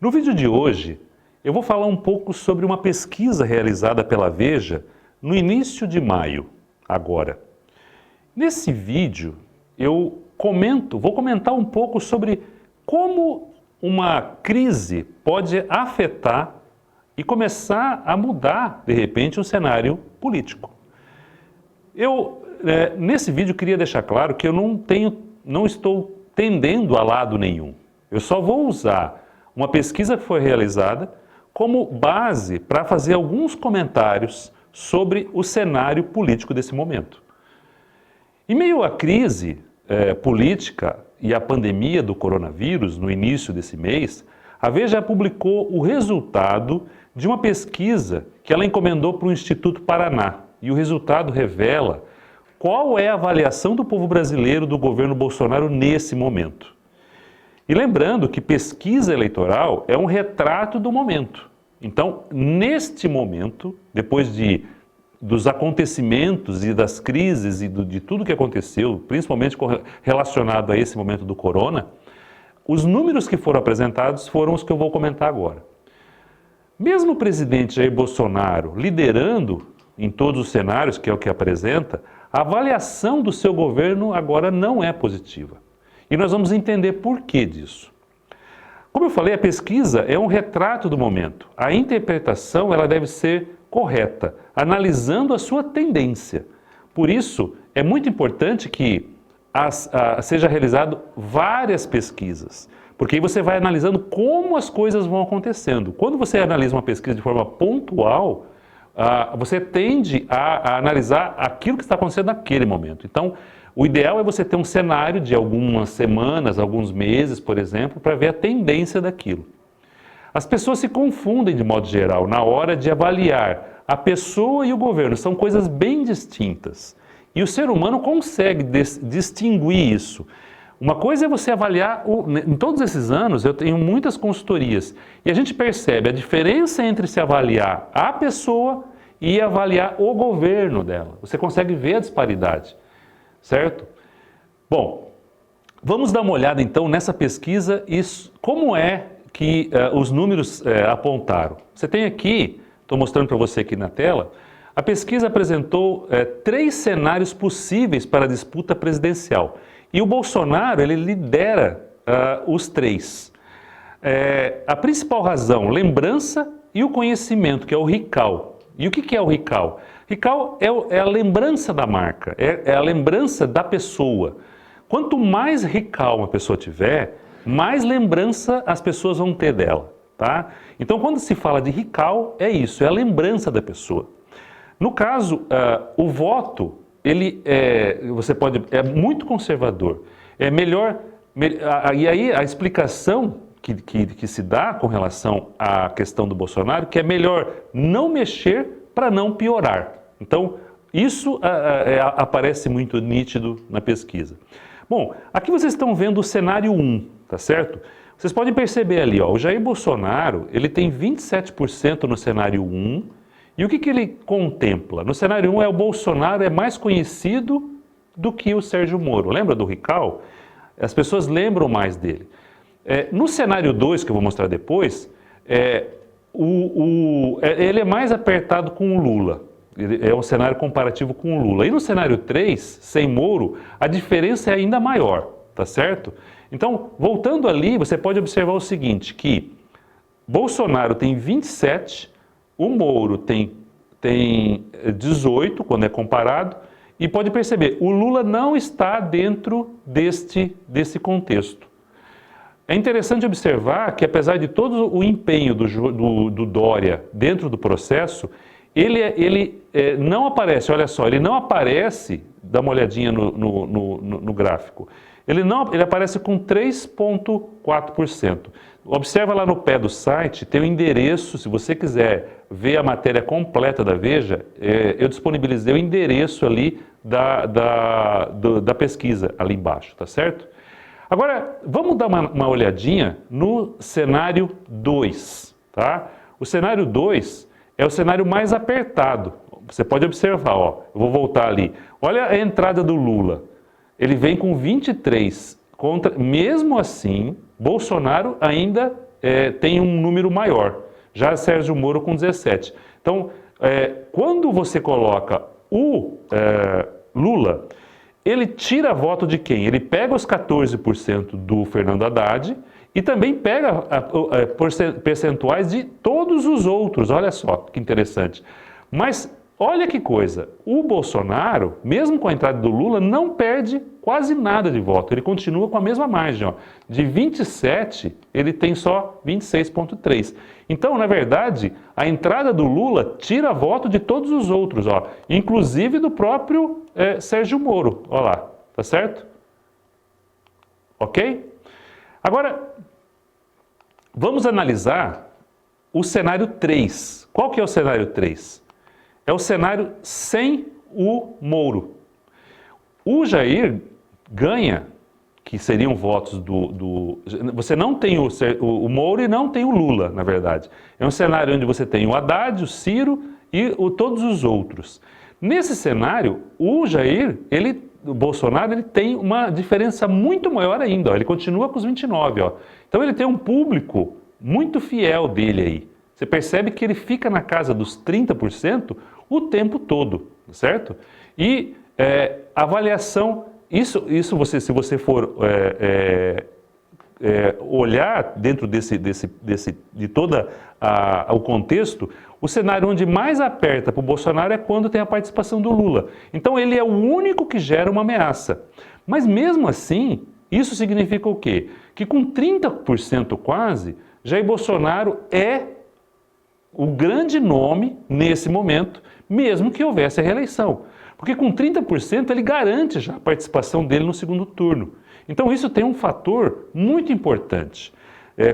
No vídeo de hoje, eu vou falar um pouco sobre uma pesquisa realizada pela Veja no início de maio, agora. Nesse vídeo, eu vou comentar um pouco sobre como uma crise pode afetar e começar a mudar, de repente, o cenário político. Nesse vídeo, queria deixar claro que eu não estou tendendo a lado nenhum. Eu só vou usar uma pesquisa que foi realizada como base para fazer alguns comentários sobre o cenário político desse momento. Em meio à crise política e à pandemia do coronavírus, no início desse mês, a Veja publicou o resultado de uma pesquisa que ela encomendou para o Instituto Paraná. E o resultado revela qual é a avaliação do povo brasileiro do governo Bolsonaro nesse momento. E lembrando que pesquisa eleitoral é um retrato do momento. Então, neste momento, depois dos acontecimentos e das crises e de tudo que aconteceu, principalmente relacionado a esse momento do corona, os números que foram apresentados foram os que eu vou comentar agora. Mesmo o presidente Jair Bolsonaro liderando em todos os cenários, que é o que apresenta, a avaliação do seu governo agora não é positiva. E nós vamos entender por que disso. Como eu falei, a pesquisa é um retrato do momento. A interpretação ela deve ser correta, analisando a sua tendência. Por isso, é muito importante que seja realizado várias pesquisas, porque aí você vai analisando como as coisas vão acontecendo. Quando você analisa uma pesquisa de forma pontual, você tende a analisar aquilo que está acontecendo naquele momento. Então, o ideal é você ter um cenário de algumas semanas, alguns meses, por exemplo, para ver a tendência daquilo. As pessoas se confundem, de modo geral, na hora de avaliar a pessoa e o governo. São coisas bem distintas. E o ser humano consegue distinguir isso. Uma coisa é você avaliar, em todos esses anos eu tenho muitas consultorias, e a gente percebe a diferença entre se avaliar a pessoa e avaliar o governo dela. Você consegue ver a disparidade, certo? Bom, vamos dar uma olhada então nessa pesquisa e como é que os números apontaram. Você tem aqui, estou mostrando para você aqui na tela, a pesquisa apresentou 3 cenários possíveis para a disputa presidencial. E o Bolsonaro, ele lidera os 3. A principal razão, lembrança e o conhecimento, que é o RICAL. E o que é o RICAL? RICAL é a lembrança da marca, é a lembrança da pessoa. Quanto mais RICAL uma pessoa tiver, mais lembrança as pessoas vão ter dela. Tá? Então, quando se fala de RICAL, é isso, é a lembrança da pessoa. No caso, o voto, ele é muito conservador. É melhor, e aí a explicação que se dá com relação à questão do Bolsonaro, que é melhor não mexer para não piorar. Então, isso aparece muito nítido na pesquisa. Bom, aqui vocês estão vendo o cenário 1, tá certo? Vocês podem perceber ali, ó, o Jair Bolsonaro, ele tem 27% no cenário 1, e o que ele contempla? No cenário 1 o Bolsonaro é mais conhecido do que o Sérgio Moro. Lembra do RICAL? As pessoas lembram mais dele. No cenário 2, que eu vou mostrar depois, ele é mais apertado com o Lula. É um cenário comparativo com o Lula. E no cenário 3, sem Moro, a diferença é ainda maior, tá certo? Então, voltando ali, você pode observar o seguinte, que Bolsonaro tem 27%, o Moro tem 18, quando é comparado, e pode perceber, o Lula não está dentro desse contexto. É interessante observar que, apesar de todo o empenho do Dória dentro do processo, ele não aparece, olha só, ele não aparece, dá uma olhadinha no gráfico, ele aparece com 3,4%. Observa lá no pé do site, tem o endereço, se você quiser ver a matéria completa da Veja, eu disponibilizei o endereço ali da pesquisa, ali embaixo, tá certo? Agora, vamos dar uma olhadinha no cenário 2, tá? O cenário 2 é o cenário mais apertado. Você pode observar, ó, eu vou voltar ali. Olha a entrada do Lula. Ele vem com 23 contra, mesmo assim, Bolsonaro ainda tem um número maior. Já Sérgio Moro com 17. Então, quando você coloca o Lula, ele tira voto de quem? Ele pega os 14% do Fernando Haddad e também pega percentuais de todos os outros. Olha só que interessante. Mas olha que coisa, o Bolsonaro, mesmo com a entrada do Lula, não perde quase nada de voto. Ele continua com a mesma margem. Ó. De 27, ele tem só 26,3. Então, na verdade, a entrada do Lula tira voto de todos os outros, ó, inclusive do próprio Sérgio Moro. Olha lá, tá certo? Ok? Agora, vamos analisar o cenário 3. Qual que é o cenário 3? É o cenário sem o Moro. O Jair ganha, que seriam votos Você não tem o Moro e não tem o Lula, na verdade. É um cenário onde você tem o Haddad, o Ciro e todos os outros. Nesse cenário, o Jair, o Bolsonaro, ele tem uma diferença muito maior ainda. Ó. Ele continua com os 29. Ó. Então ele tem um público muito fiel dele aí. Você percebe que ele fica na casa dos 30% o tempo todo, certo? E a avaliação, se você for olhar dentro de todo o contexto, o cenário onde mais aperta para o Bolsonaro é quando tem a participação do Lula. Então ele é o único que gera uma ameaça. Mas mesmo assim, isso significa o quê? Que com 30% quase, Jair Bolsonaro é o grande nome nesse momento, mesmo que houvesse a reeleição. Porque com 30% ele garante já a participação dele no segundo turno. Então isso tem um fator muito importante.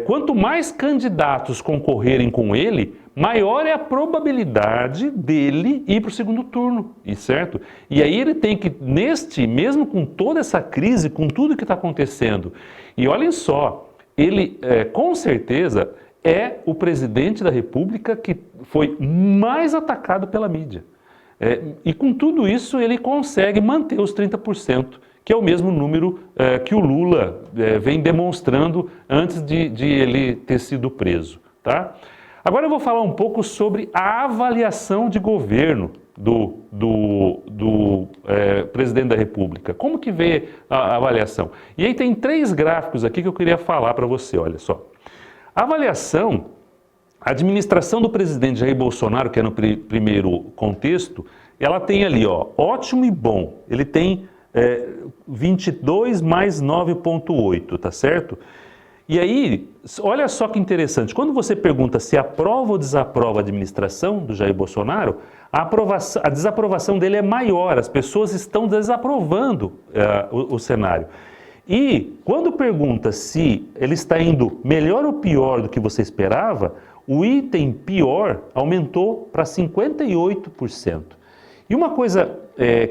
Quanto mais candidatos concorrerem com ele, maior é a probabilidade dele ir para o segundo turno, certo? E aí ele tem que, mesmo com toda essa crise, com tudo que está acontecendo, e olhem só, ele com certeza é o presidente da República que foi mais atacado pela mídia. E com tudo isso ele consegue manter os 30%, que é o mesmo número que o Lula vem demonstrando antes de ele ter sido preso. Tá? Agora eu vou falar um pouco sobre a avaliação de governo do presidente da República. Como que vê a avaliação? E aí tem 3 gráficos aqui que eu queria falar para você, olha só. A avaliação, a administração do presidente Jair Bolsonaro, que é no primeiro contexto, ela tem ali, ó, ótimo e bom. Ele tem 22 mais 9,8, tá certo? E aí, olha só que interessante, quando você pergunta se aprova ou desaprova a administração do Jair Bolsonaro, a desaprovação dele é maior, as pessoas estão desaprovando o cenário. E quando pergunta se ele está indo melhor ou pior do que você esperava, o item pior aumentou para 58%. E uma coisa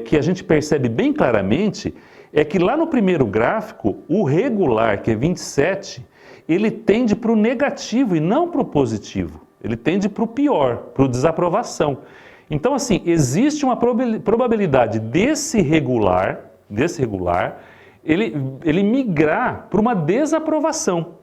que a gente percebe bem claramente é que lá no primeiro gráfico, o regular, que é 27, ele tende para o negativo e não para o positivo. Ele tende para o pior, para a desaprovação. Então, assim, existe uma probabilidade desse regular, ele migrar para uma desaprovação.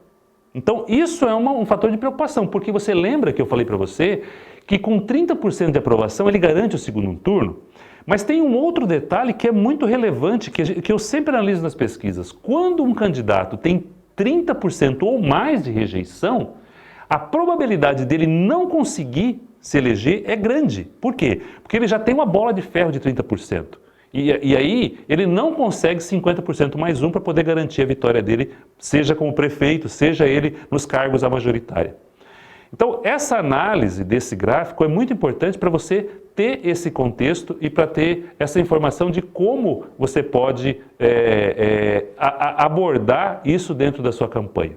Então, isso é um fator de preocupação, porque você lembra que eu falei para você que com 30% de aprovação ele garante o segundo turno? Mas tem um outro detalhe que é muito relevante, que eu sempre analiso nas pesquisas. Quando um candidato tem 30% ou mais de rejeição, a probabilidade dele não conseguir se eleger é grande. Por quê? Porque ele já tem uma bola de ferro de 30%. E aí ele não consegue 50% mais um para poder garantir a vitória dele, seja como prefeito, seja ele nos cargos da majoritária. Então essa análise desse gráfico é muito importante para você ter esse contexto e para ter essa informação de como você pode abordar isso dentro da sua campanha.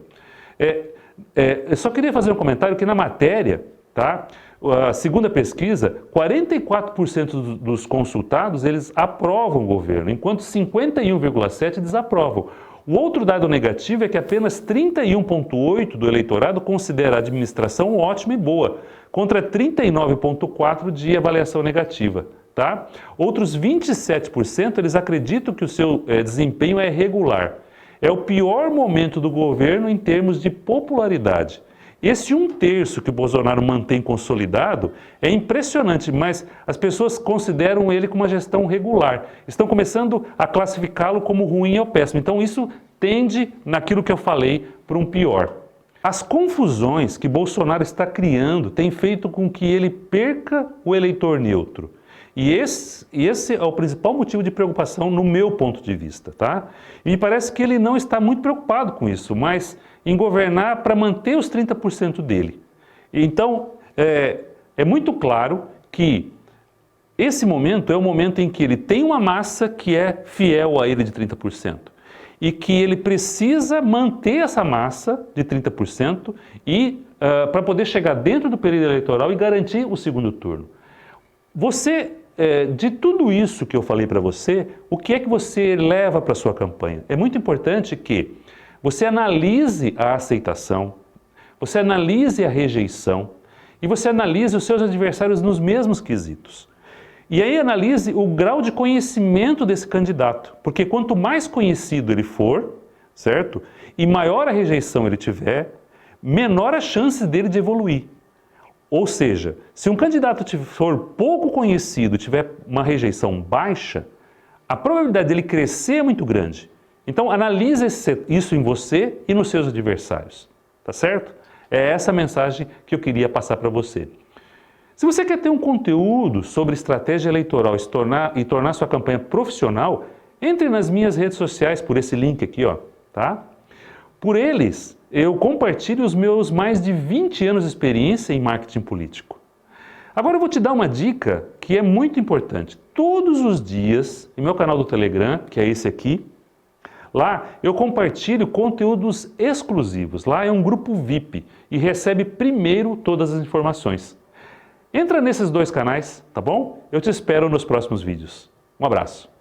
Eu só queria fazer um comentário que na matéria, tá? A segunda pesquisa, 44% dos consultados, eles aprovam o governo, enquanto 51,7% desaprovam. O outro dado negativo é que apenas 31,8% do eleitorado considera a administração ótima e boa, contra 39,4% de avaliação negativa. Tá? Outros 27% eles acreditam que o seu desempenho é regular. É o pior momento do governo em termos de popularidade. Esse 1/3 que o Bolsonaro mantém consolidado é impressionante, mas as pessoas consideram ele como uma gestão regular. Estão começando a classificá-lo como ruim ou péssimo. Então isso tende, naquilo que eu falei, para um pior. As confusões que Bolsonaro está criando têm feito com que ele perca o eleitor neutro. E esse é o principal motivo de preocupação no meu ponto de vista, tá? E me parece que ele não está muito preocupado com isso, mas em governar para manter os 30% dele. Então, é muito claro que esse momento é o momento em que ele tem uma massa que é fiel a ele de 30%. E que ele precisa manter essa massa de 30% para poder chegar dentro do período eleitoral e garantir o segundo turno. De tudo isso que eu falei para você, o que é que você leva para a sua campanha? É muito importante que você analise a aceitação, você analise a rejeição e você analise os seus adversários nos mesmos quesitos. E aí analise o grau de conhecimento desse candidato, porque quanto mais conhecido ele for, certo? E maior a rejeição ele tiver, menor a chance dele de evoluir. Ou seja, se um candidato for pouco conhecido, tiver uma rejeição baixa, a probabilidade dele crescer é muito grande. Então analise isso em você e nos seus adversários, tá certo? É essa a mensagem que eu queria passar para você. Se você quer ter um conteúdo sobre estratégia eleitoral e tornar sua campanha profissional, entre nas minhas redes sociais por esse link aqui, ó, tá? Por eles, eu compartilho os meus mais de 20 anos de experiência em marketing político. Agora eu vou te dar uma dica que é muito importante. Todos os dias, em meu canal do Telegram, que é esse aqui, lá eu compartilho conteúdos exclusivos. Lá é um grupo VIP e recebe primeiro todas as informações. Entra nesses 2 canais, tá bom? Eu te espero nos próximos vídeos. Um abraço.